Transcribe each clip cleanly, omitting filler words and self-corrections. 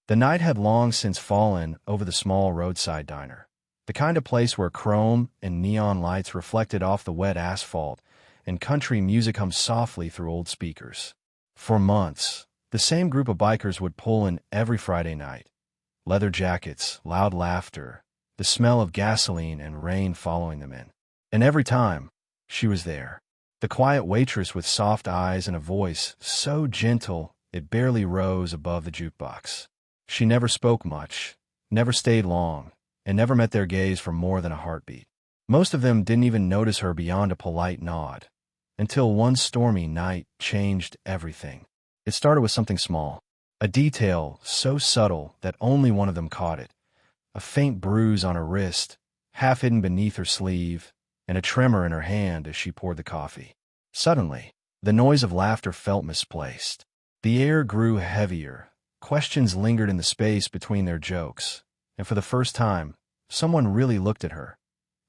The night had long since fallen over the small roadside diner, the kind of place where chrome and neon lights reflected off the wet asphalt and country music hummed softly through old speakers. For months, the same group of bikers would pull in every Friday night. Leather jackets, loud laughter, the smell of gasoline and rain following them in. And every time, she was there. The quiet waitress with soft eyes and a voice so gentle it barely rose above the jukebox. She never spoke much, never stayed long, and never met their gaze for more than a heartbeat. Most of them didn't even notice her beyond a polite nod, until one stormy night changed everything. It started with something small, a detail so subtle that only one of them caught it, a faint bruise on her wrist, half hidden beneath her sleeve, and a tremor in her hand as she poured the coffee. Suddenly, the noise of laughter felt misplaced. The air grew heavier, questions lingered in the space between their jokes, and for the first time, someone really looked at her,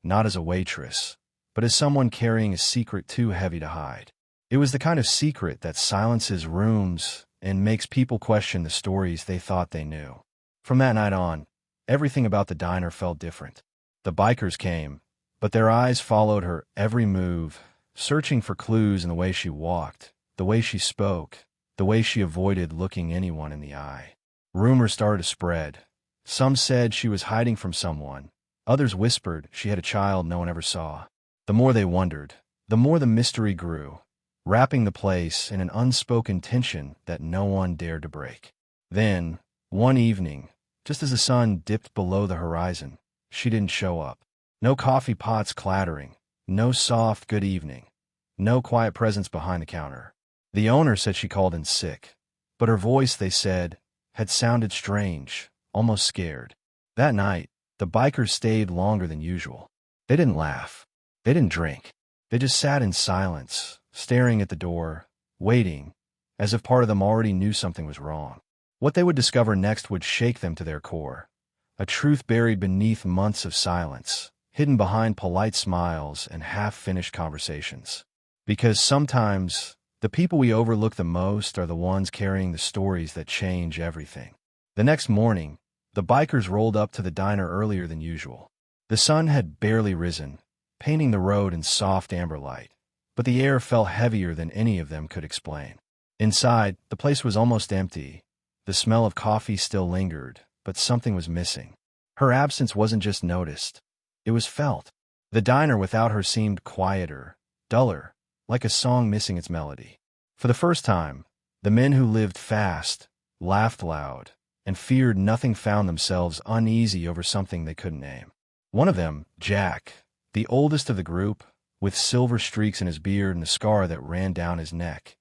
not as a waitress, but as someone carrying a secret too heavy to hide. It was the kind of secret that silences rooms and makes people question the stories they thought they knew. From that night on, everything about the diner felt different. The bikers came, but their eyes followed her every move, searching for clues in the way she walked, the way she spoke, the way she avoided looking anyone in the eye. Rumors started to spread. Some said she was hiding from someone. Others whispered she had a child no one ever saw. The more they wondered, the more the mystery grew, wrapping the place in an unspoken tension that no one dared to break. Then, one evening, just as the sun dipped below the horizon, she didn't show up. No coffee pots clattering, no soft good evening, no quiet presence behind the counter. The owner said she called in sick, but her voice, they said, had sounded strange, almost scared. That night, the bikers stayed longer than usual. They didn't laugh. They didn't drink. They just sat in silence, staring at the door, waiting, as if part of them already knew something was wrong. What they would discover next would shake them to their core, a truth buried beneath months of silence, hidden behind polite smiles and half-finished conversations. Because sometimes, the people we overlook the most are the ones carrying the stories that change everything. The next morning, the bikers rolled up to the diner earlier than usual. The sun had barely risen, painting the road in soft amber light, but the air felt heavier than any of them could explain. Inside, the place was almost empty. The smell of coffee still lingered, but something was missing. Her absence wasn't just noticed. It was felt. The diner without her seemed quieter, duller, like a song missing its melody. For the first time, the men who lived fast, laughed loud, and feared nothing found themselves uneasy over something they couldn't name. One of them, Jack, the oldest of the group, with silver streaks in his beard and a scar that ran down his neck,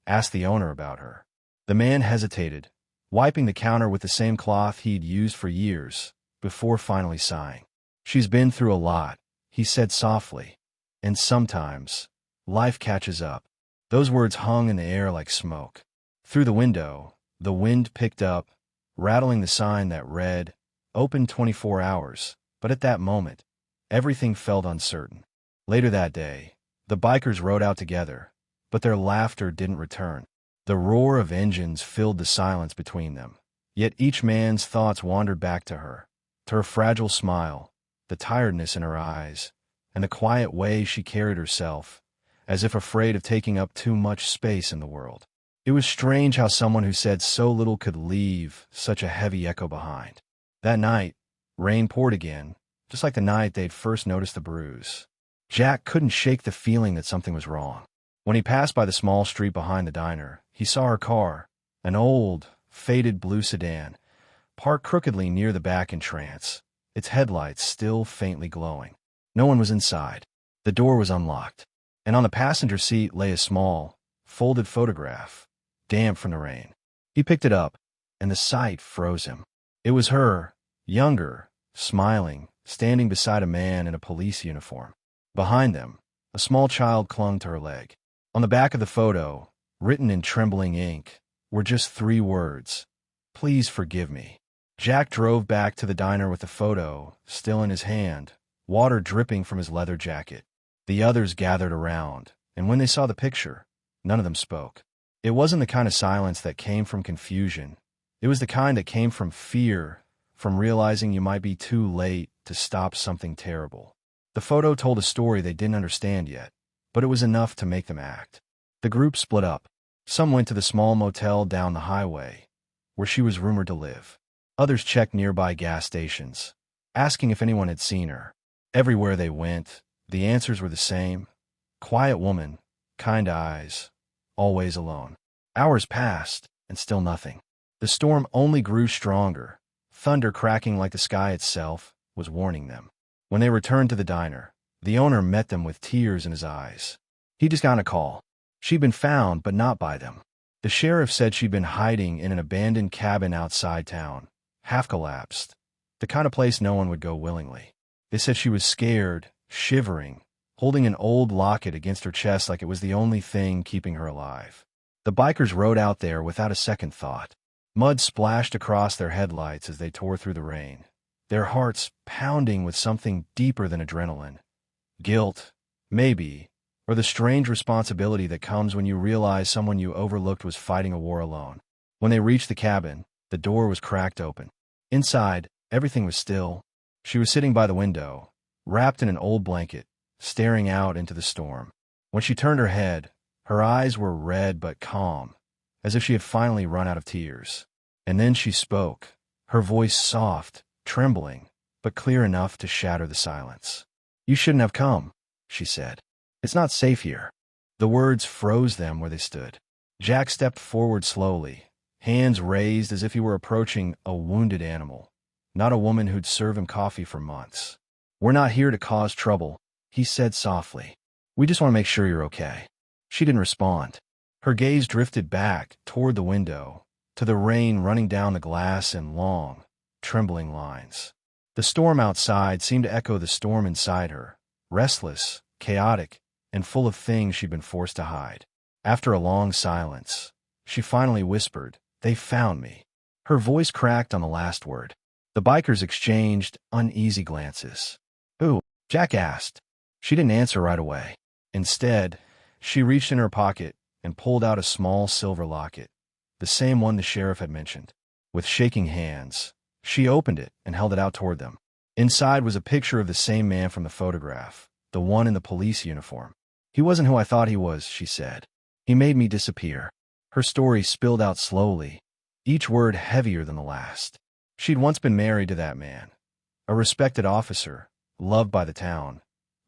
asked the owner about her. The man hesitated, wiping the counter with the same cloth he'd used for years, before finally sighing. "She's been through a lot," he said softly, "and sometimes, life catches up." Those words hung in the air like smoke. Through the window, the wind picked up, rattling the sign that read, "Open 24 hours," but at that moment, everything felt uncertain. Later that day, the bikers rode out together, but their laughter didn't return. The roar of engines filled the silence between them, yet each man's thoughts wandered back to her fragile smile, the tiredness in her eyes, and the quiet way she carried herself, as if afraid of taking up too much space in the world. It was strange how someone who said so little could leave such a heavy echo behind. That night, rain poured again, just like the night they'd first noticed the bruise. Jack couldn't shake the feeling that something was wrong. When he passed by the small street behind the diner, he saw her car, an old, faded blue sedan, parked crookedly near the back entrance, its headlights still faintly glowing. No one was inside. The door was unlocked, and on the passenger seat lay a small, folded photograph, damp from the rain. He picked it up, and the sight froze him. It was her, younger, smiling, standing beside a man in a police uniform. Behind them, a small child clung to her leg. On the back of the photo, written in trembling ink, were just 3 words: "Please forgive me." Jack drove back to the diner with the photo still in his hand, water dripping from his leather jacket. The others gathered around, and when they saw the picture, none of them spoke. It wasn't the kind of silence that came from confusion. It was the kind that came from fear, from realizing you might be too late to stop something terrible. The photo told a story they didn't understand yet, but it was enough to make them act. The group split up. Some went to the small motel down the highway, where she was rumored to live. Others checked nearby gas stations, asking if anyone had seen her. Everywhere they went, the answers were the same. Quiet woman, kind eyes, always alone. Hours passed, and still nothing. The storm only grew stronger. Thunder cracking like the sky itself was warning them. When they returned to the diner, the owner met them with tears in his eyes. He just got a call. She'd been found, but not by them. The sheriff said she'd been hiding in an abandoned cabin outside town, half collapsed, the kind of place no one would go willingly. They said she was scared, shivering, holding an old locket against her chest like it was the only thing keeping her alive. The bikers rode out there without a second thought. Mud splashed across their headlights as they tore through the rain, their hearts pounding with something deeper than adrenaline. Guilt, maybe, or the strange responsibility that comes when you realize someone you overlooked was fighting a war alone. When they reached the cabin, the door was cracked open. Inside, everything was still. She was sitting by the window, wrapped in an old blanket, staring out into the storm. When she turned her head, her eyes were red but calm, as if she had finally run out of tears. And then she spoke, her voice soft, trembling, but clear enough to shatter the silence. "You shouldn't have come," she said. "It's not safe here." The words froze them where they stood. Jack stepped forward slowly, hands raised as if he were approaching a wounded animal, not a woman who'd served him coffee for months. "We're not here to cause trouble," he said softly. "We just want to make sure you're okay." She didn't respond. Her gaze drifted back toward the window, to the rain running down the glass in long, trembling lines. The storm outside seemed to echo the storm inside her, restless, chaotic, and full of things she'd been forced to hide. After a long silence, she finally whispered, "They found me." Her voice cracked on the last word. The bikers exchanged uneasy glances. "Who?" Jack asked. She didn't answer right away. Instead, she reached in her pocket and pulled out a small silver locket, the same one the sheriff had mentioned. With shaking hands, she opened it and held it out toward them. Inside was a picture of the same man from the photograph, the one in the police uniform. "He wasn't who I thought he was," she said. "He made me disappear." Her story spilled out slowly, each word heavier than the last. She'd once been married to that man, a respected officer, loved by the town,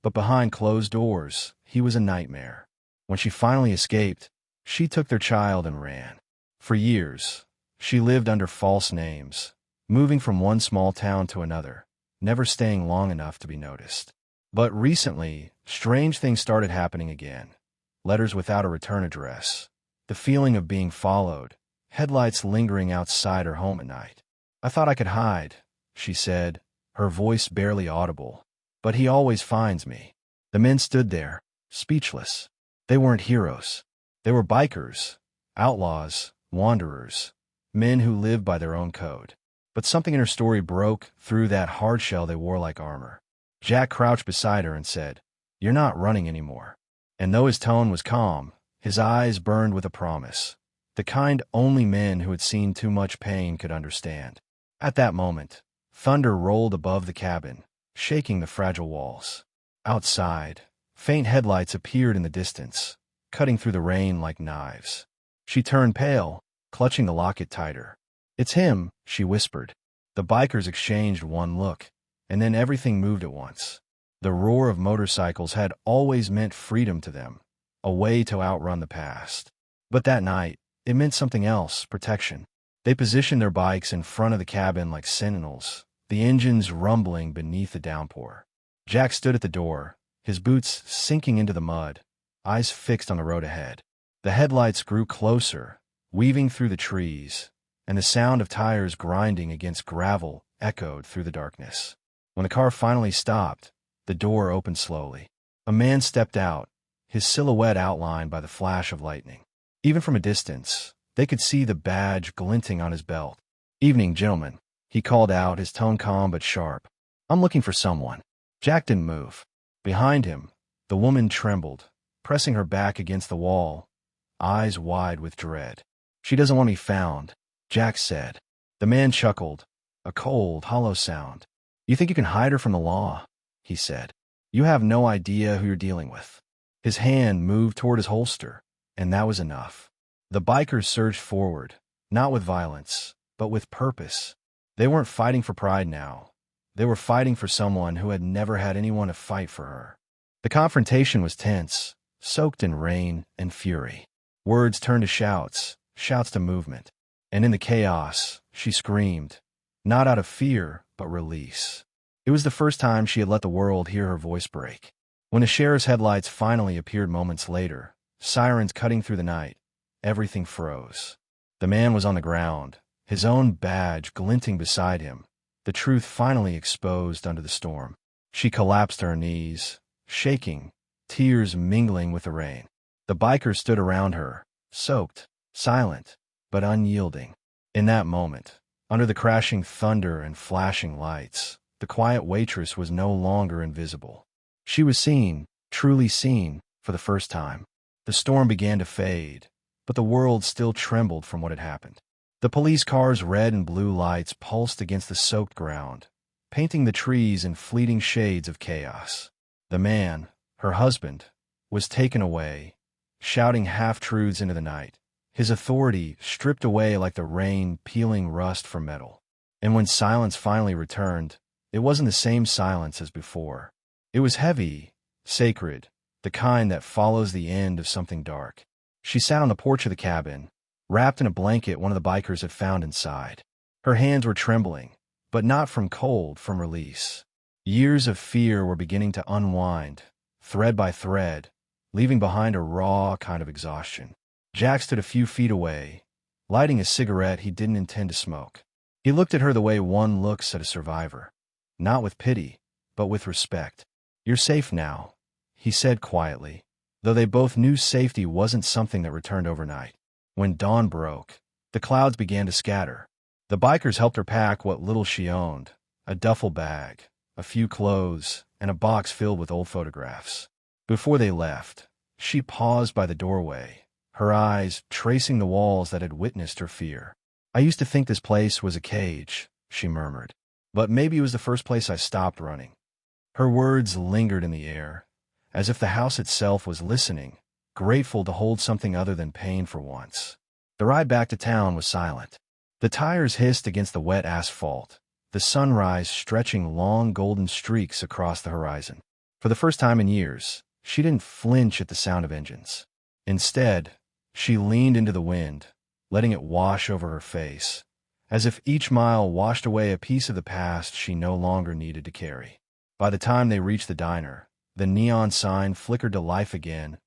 but behind closed doors, he was a nightmare. When she finally escaped, she took their child and ran. For years, she lived under false names, moving from one small town to another, never staying long enough to be noticed. But recently, strange things started happening again. Letters without a return address, the feeling of being followed, headlights lingering outside her home at night. "I thought I could hide," she said, her voice barely audible. "But he always finds me." The men stood there, speechless. They weren't heroes. They were bikers, outlaws, wanderers, men who lived by their own code. But something in her story broke through that hard shell they wore like armor. Jack crouched beside her and said, "You're not running anymore." And though his tone was calm, his eyes burned with a promise, the kind only men who had seen too much pain could understand. At that moment, thunder rolled above the cabin, shaking the fragile walls. Outside, faint headlights appeared in the distance, cutting through the rain like knives. She turned pale, clutching the locket tighter. "It's him," she whispered. The bikers exchanged one look, and then everything moved at once. The roar of motorcycles had always meant freedom to them, a way to outrun the past. But that night, it meant something else, protection. They positioned their bikes in front of the cabin like sentinels, the engines rumbling beneath the downpour. Jack stood at the door, his boots sinking into the mud, eyes fixed on the road ahead. The headlights grew closer, weaving through the trees, and the sound of tires grinding against gravel echoed through the darkness. When the car finally stopped, the door opened slowly. A man stepped out, his silhouette outlined by the flash of lightning. Even from a distance, they could see the badge glinting on his belt. "Evening, gentlemen," he called out, his tone calm but sharp. "I'm looking for someone." Jack didn't move. Behind him, the woman trembled, pressing her back against the wall, eyes wide with dread. "She doesn't want me found," Jack said. The man chuckled, a cold, hollow sound. You think you can hide her from the law? He said. You have no idea who you're dealing with. His hand moved toward his holster, and that was enough. The bikers surged forward, not with violence, but with purpose. They weren't fighting for pride now. They were fighting for someone who had never had anyone to fight for her. The confrontation was tense, soaked in rain and fury. Words turned to shouts, shouts to movement. And in the chaos, she screamed, not out of fear, but release. It was the first time she had let the world hear her voice break. When the sheriff's headlights finally appeared moments later, sirens cutting through the night, everything froze. The man was on the ground, his own badge glinting beside him, the truth finally exposed under the storm. She collapsed to her knees, shaking, tears mingling with the rain. The bikers stood around her, soaked, silent, but unyielding. In that moment, under the crashing thunder and flashing lights, the quiet waitress was no longer invisible. She was seen, truly seen, for the first time. The storm began to fade, but the world still trembled from what had happened. The police cars' red and blue lights pulsed against the soaked ground, painting the trees in fleeting shades of chaos. The man, her husband, was taken away, shouting half-truths into the night, his authority stripped away like the rain peeling rust from metal. And when silence finally returned, it wasn't the same silence as before. It was heavy, sacred, the kind that follows the end of something dark. She sat on the porch of the cabin, wrapped in a blanket one of the bikers had found inside. Her hands were trembling, but not from cold, from release. Years of fear were beginning to unwind, thread by thread, leaving behind a raw kind of exhaustion. Jack stood a few feet away, lighting a cigarette he didn't intend to smoke. He looked at her the way one looks at a survivor, not with pity, but with respect. You're safe now, he said quietly, though they both knew safety wasn't something that returned overnight. When dawn broke, the clouds began to scatter. The bikers helped her pack what little she owned, a duffel bag, a few clothes, and a box filled with old photographs. Before they left, she paused by the doorway, her eyes tracing the walls that had witnessed her fear. I used to think this place was a cage, she murmured, but maybe it was the first place I stopped running. Her words lingered in the air, as if the house itself was listening, grateful to hold something other than pain for once. The ride back to town was silent. The tires hissed against the wet asphalt, the sunrise stretching long golden streaks across the horizon. For the first time in years, she didn't flinch at the sound of engines. Instead, she leaned into the wind, letting it wash over her face, as if each mile washed away a piece of the past she no longer needed to carry. By the time they reached the diner, the neon sign flickered to life again,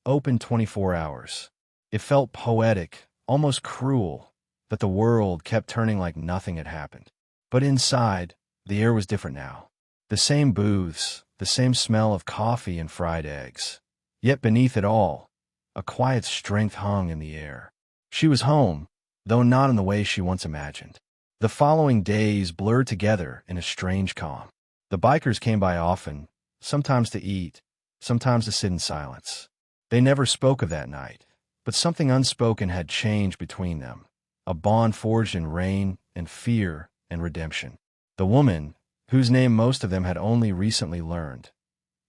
open 24 hours. It felt poetic, almost cruel, that the world kept turning like nothing had happened. But inside, the air was different now. The same booths, the same smell of coffee and fried eggs. Yet beneath it all, a quiet strength hung in the air. She was home, though not in the way she once imagined. The following days blurred together in a strange calm. The bikers came by often, sometimes to eat, sometimes to sit in silence. They never spoke of that night, but something unspoken had changed between them, a bond forged in rain and fear and redemption. The woman, whose name most of them had only recently learned,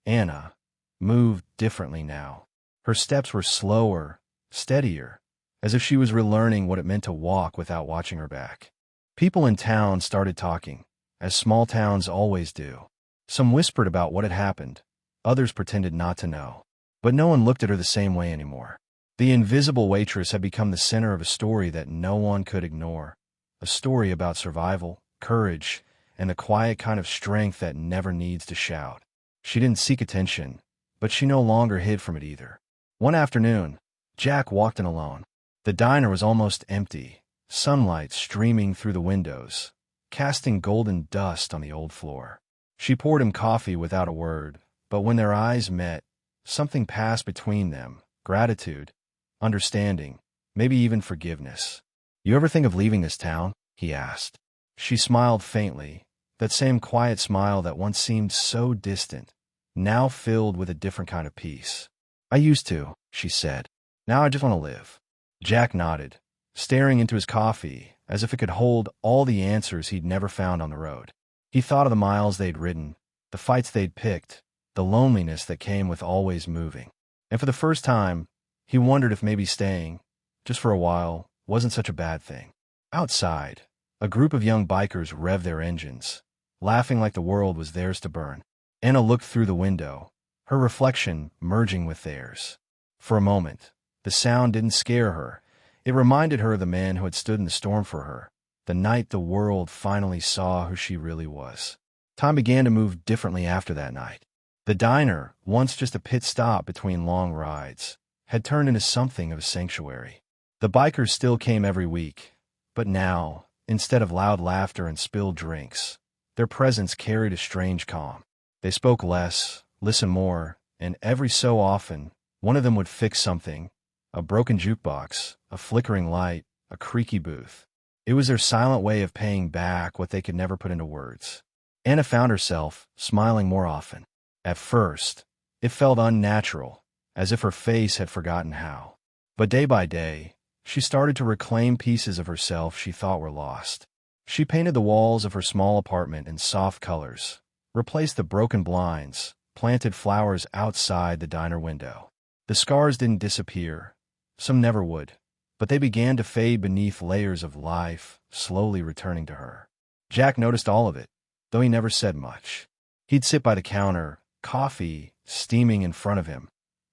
Anna, moved differently now. Her steps were slower, steadier, as if she was relearning what it meant to walk without watching her back. People in town started talking, as small towns always do. Some whispered about what had happened, others pretended not to know. But no one looked at her the same way anymore. The invisible waitress had become the center of a story that no one could ignore, a story about survival, courage, and the quiet kind of strength that never needs to shout. She didn't seek attention, but she no longer hid from it either. One afternoon, Jack walked in alone. The diner was almost empty, sunlight streaming through the windows, casting golden dust on the old floor. She poured him coffee without a word, but when their eyes met, something passed between them, gratitude, understanding, maybe even forgiveness. You ever think of leaving this town? He asked. She smiled faintly, that same quiet smile that once seemed so distant, now filled with a different kind of peace. I used to, she said. Now I just want to live. Jack nodded, staring into his coffee as if it could hold all the answers he'd never found on the road. He thought of the miles they'd ridden, the fights they'd picked, the loneliness that came with always moving. And for the first time, he wondered if maybe staying, just for a while, wasn't such a bad thing. Outside, a group of young bikers revved their engines, laughing like the world was theirs to burn. Anna looked through the window, her reflection merging with theirs. For a moment, the sound didn't scare her. It reminded her of the man who had stood in the storm for her, the night the world finally saw who she really was. Time began to move differently after that night. The diner, once just a pit stop between long rides, had turned into something of a sanctuary. The bikers still came every week, but now, instead of loud laughter and spilled drinks, their presence carried a strange calm. They spoke less, listened more, and every so often, one of them would fix something, a broken jukebox, a flickering light, a creaky booth. It was their silent way of paying back what they could never put into words. Anna found herself smiling more often. At first, it felt unnatural, as if her face had forgotten how. But day by day, she started to reclaim pieces of herself she thought were lost. She painted the walls of her small apartment in soft colors, replaced the broken blinds, planted flowers outside the diner window. The scars didn't disappear. Some never would, but they began to fade beneath layers of life, slowly returning to her. Jack noticed all of it, though he never said much. He'd sit by the counter, coffee steaming in front of him,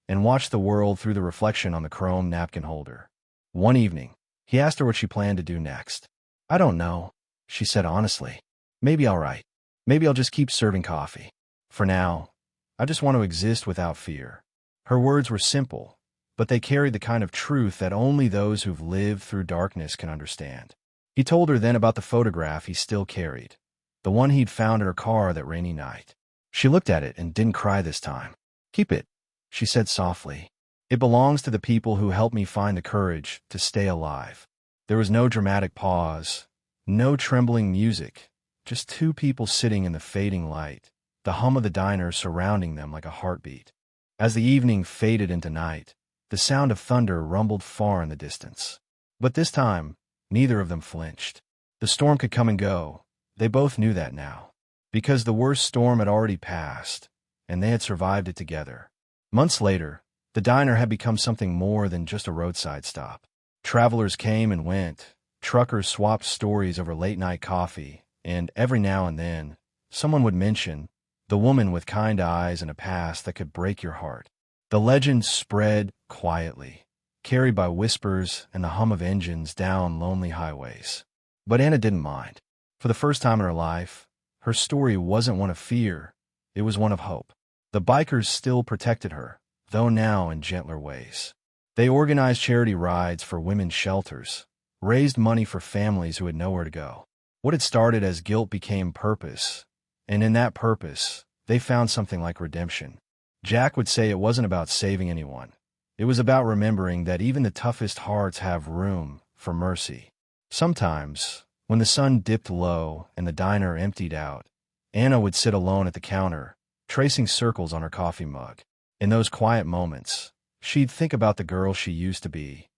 and watch the world through the reflection on the chrome napkin holder. One evening, he asked her what she planned to do next. "I don't know," she said honestly. "Maybe I'll write. Maybe I'll just keep serving coffee. For now, I just want to exist without fear." Her words were simple, but they carried the kind of truth that only those who've lived through darkness can understand. He told her then about the photograph he still carried, the one he'd found in her car that rainy night. She looked at it and didn't cry this time. "Keep it," she said softly. "It belongs to the people who helped me find the courage to stay alive." There was no dramatic pause, no trembling music, just two people sitting in the fading light, the hum of the diner surrounding them like a heartbeat. As the evening faded into night, the sound of thunder rumbled far in the distance. But this time, neither of them flinched. The storm could come and go. They both knew that now, because the worst storm had already passed, and they had survived it together. Months later, the diner had become something more than just a roadside stop. Travelers came and went, truckers swapped stories over late-night coffee, and every now and then, someone would mention the woman with kind eyes and a past that could break your heart. The legend spread quietly, carried by whispers and the hum of engines down lonely highways. But Anna didn't mind. For the first time in her life, her story wasn't one of fear, it was one of hope. The bikers still protected her, though now in gentler ways. They organized charity rides for women's shelters, raised money for families who had nowhere to go. What had started as guilt became purpose, and in that purpose, they found something like redemption. Jack would say it wasn't about saving anyone. It was about remembering that even the toughest hearts have room for mercy. Sometimes, when the sun dipped low and the diner emptied out, Anna would sit alone at the counter, tracing circles on her coffee mug. In those quiet moments, she'd think about the girl she used to be,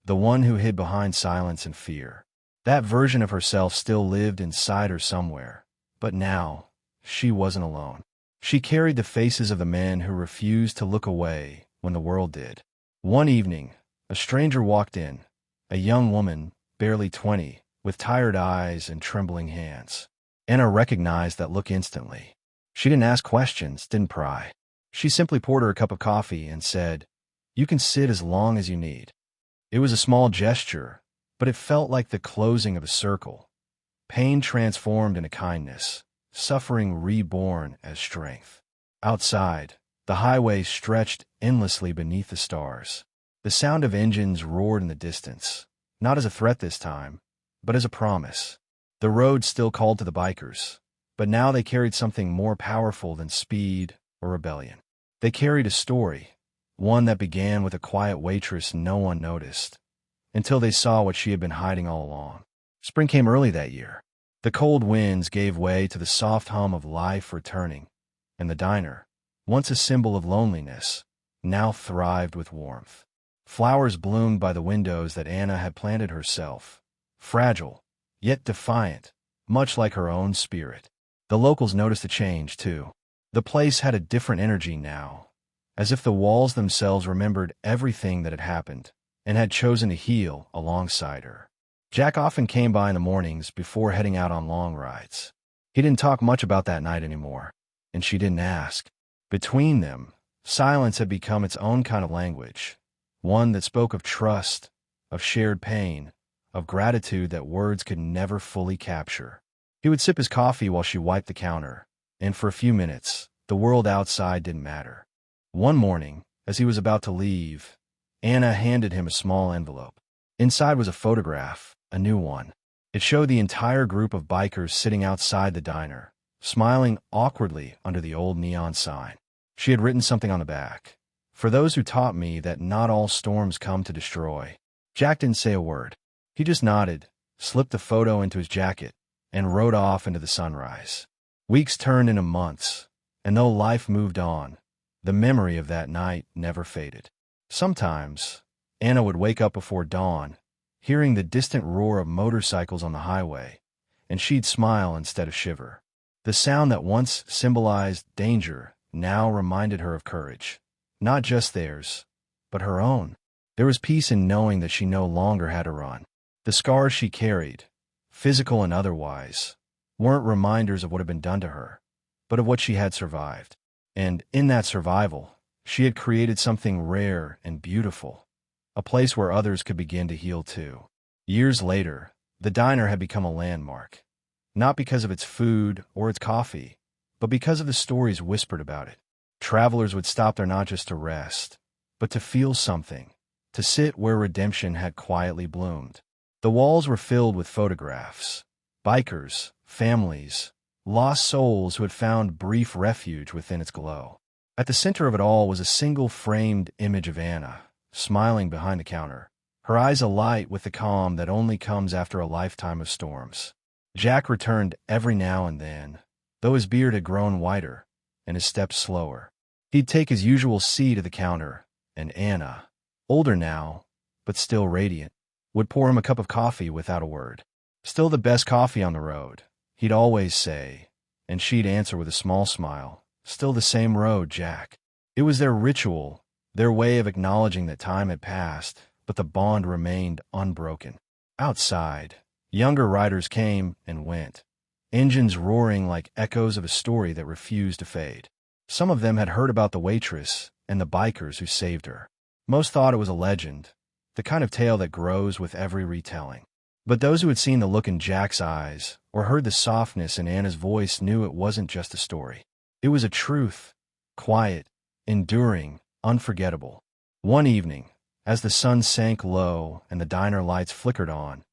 the one who hid behind silence and fear. That version of herself still lived inside her somewhere, but now, she wasn't alone. She carried the faces of the men who refused to look away when the world did. One evening, a stranger walked in, a young woman, barely 20, with tired eyes and trembling hands. Anna recognized that look instantly. She didn't ask questions, didn't pry. She simply poured her a cup of coffee and said, "You can sit as long as you need." It was a small gesture, but it felt like the closing of a circle. Pain transformed into kindness, suffering reborn as strength. Outside, the highway stretched endlessly beneath the stars. The sound of engines roared in the distance, not as a threat this time, but as a promise. The road still called to the bikers, but now they carried something more powerful than speed or rebellion. They carried a story, one that began with a quiet waitress no one noticed, until they saw what she had been hiding all along. Spring came early that year. The cold winds gave way to the soft hum of life returning, and the diner, once a symbol of loneliness, now thrived with warmth. Flowers bloomed by the windows that Anna had planted herself, fragile, yet defiant, much like her own spirit. The locals noticed a change, too. The place had a different energy now, as if the walls themselves remembered everything that had happened and had chosen to heal alongside her. Jack often came by in the mornings before heading out on long rides. He didn't talk much about that night anymore, and she didn't ask. Between them, silence had become its own kind of language, one that spoke of trust, of shared pain, of gratitude that words could never fully capture. He would sip his coffee while she wiped the counter, and for a few minutes, the world outside didn't matter. One morning, as he was about to leave, Anna handed him a small envelope. Inside was a photograph, a new one. It showed the entire group of bikers sitting outside the diner, smiling awkwardly under the old neon sign. She had written something on the back. "For those who taught me that not all storms come to destroy." Jack didn't say a word. He just nodded, slipped the photo into his jacket, and rode off into the sunrise. Weeks turned into months, and though life moved on, the memory of that night never faded. Sometimes, Anna would wake up before dawn, hearing the distant roar of motorcycles on the highway, and she'd smile instead of shiver. The sound that once symbolized danger now reminded her of courage. Not just theirs, but her own. There was peace in knowing that she no longer had to run. The scars she carried, physical and otherwise, weren't reminders of what had been done to her, but of what she had survived. And in that survival, she had created something rare and beautiful, a place where others could begin to heal too. Years later, the diner had become a landmark, not because of its food or its coffee, but because of the stories whispered about it. Travelers would stop there not just to rest, but to feel something, to sit where redemption had quietly bloomed. The walls were filled with photographs, bikers, families, lost souls who had found brief refuge within its glow. At the center of it all was a single framed image of Anna, smiling behind the counter, her eyes alight with the calm that only comes after a lifetime of storms. Jack returned every now and then, though his beard had grown whiter and his steps slower. He'd take his usual seat at the counter, and Anna, older now, but still radiant, would pour him a cup of coffee without a word. "Still the best coffee on the road," he'd always say, and she'd answer with a small smile, "Still the same road, Jack." It was their ritual, their way of acknowledging that time had passed, but the bond remained unbroken. Outside, younger riders came and went, engines roaring like echoes of a story that refused to fade. Some of them had heard about the waitress and the bikers who saved her. Most thought it was a legend, the kind of tale that grows with every retelling. But those who had seen the look in Jack's eyes or heard the softness in Anna's voice knew it wasn't just a story. It was a truth, quiet, enduring, unforgettable. One evening, as the sun sank low and the diner lights flickered on,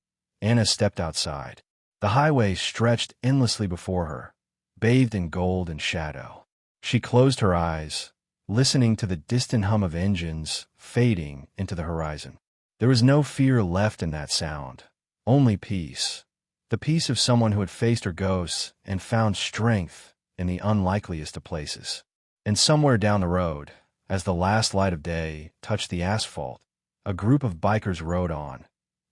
Anna stepped outside. The highway stretched endlessly before her, bathed in gold and shadow. She closed her eyes, listening to the distant hum of engines fading into the horizon. There was no fear left in that sound, only peace. The peace of someone who had faced her ghosts and found strength in the unlikeliest of places. And somewhere down the road, as the last light of day touched the asphalt, a group of bikers rode on,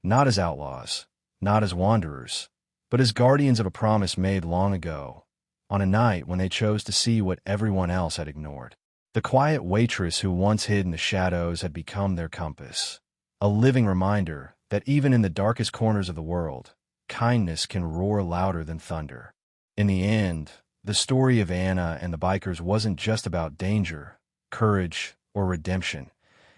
not as outlaws, not as wanderers, but as guardians of a promise made long ago, on a night when they chose to see what everyone else had ignored. The quiet waitress who once hid in the shadows had become their compass, a living reminder that even in the darkest corners of the world, kindness can roar louder than thunder. In the end, the story of Anna and the bikers wasn't just about danger, courage, or redemption.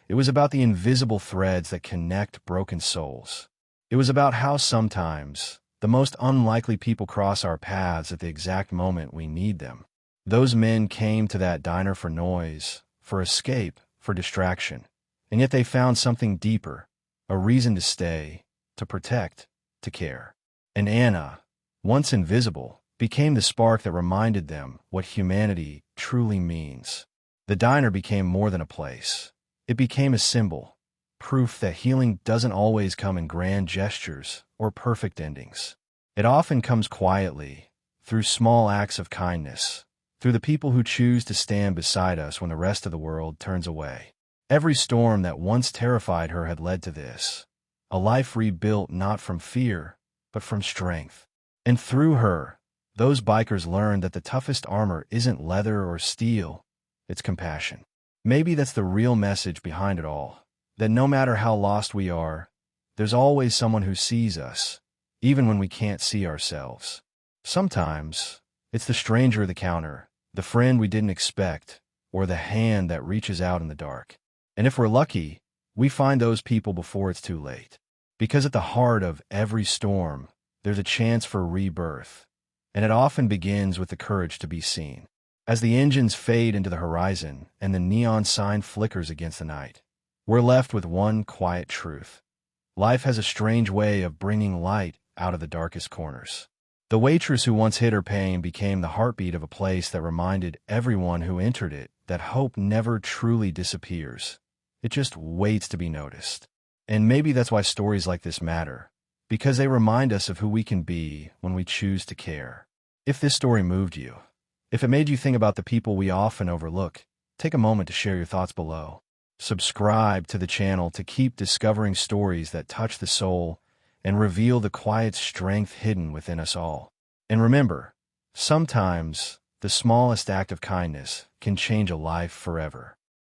It was about the invisible threads that connect broken souls. It was about how sometimes the most unlikely people cross our paths at the exact moment we need them. Those men came to that diner for noise, for escape, for distraction, and yet they found something deeper, a reason to stay, to protect, to care. And Anna, once invisible, became the spark that reminded them what humanity truly means. The diner became more than a place. It became a symbol, proof that healing doesn't always come in grand gestures or perfect endings. It often comes quietly, through small acts of kindness, through the people who choose to stand beside us when the rest of the world turns away. Every storm that once terrified her had led to this. A life rebuilt not from fear, but from strength. And through her, those bikers learned that the toughest armor isn't leather or steel, it's compassion. Maybe that's the real message behind it all, that no matter how lost we are, there's always someone who sees us, even when we can't see ourselves. Sometimes, it's the stranger at the counter, the friend we didn't expect, or the hand that reaches out in the dark. And if we're lucky, we find those people before it's too late. Because at the heart of every storm, there's a chance for rebirth, and it often begins with the courage to be seen. As the engines fade into the horizon and the neon sign flickers against the night, we're left with one quiet truth. Life has a strange way of bringing light out of the darkest corners. The waitress who once hid her pain became the heartbeat of a place that reminded everyone who entered it that hope never truly disappears. It just waits to be noticed. And maybe that's why stories like this matter, because they remind us of who we can be when we choose to care. If this story moved you, if it made you think about the people we often overlook, take a moment to share your thoughts below. Subscribe to the channel to keep discovering stories that touch the soul and reveal the quiet strength hidden within us all. And remember, sometimes the smallest act of kindness can change a life forever.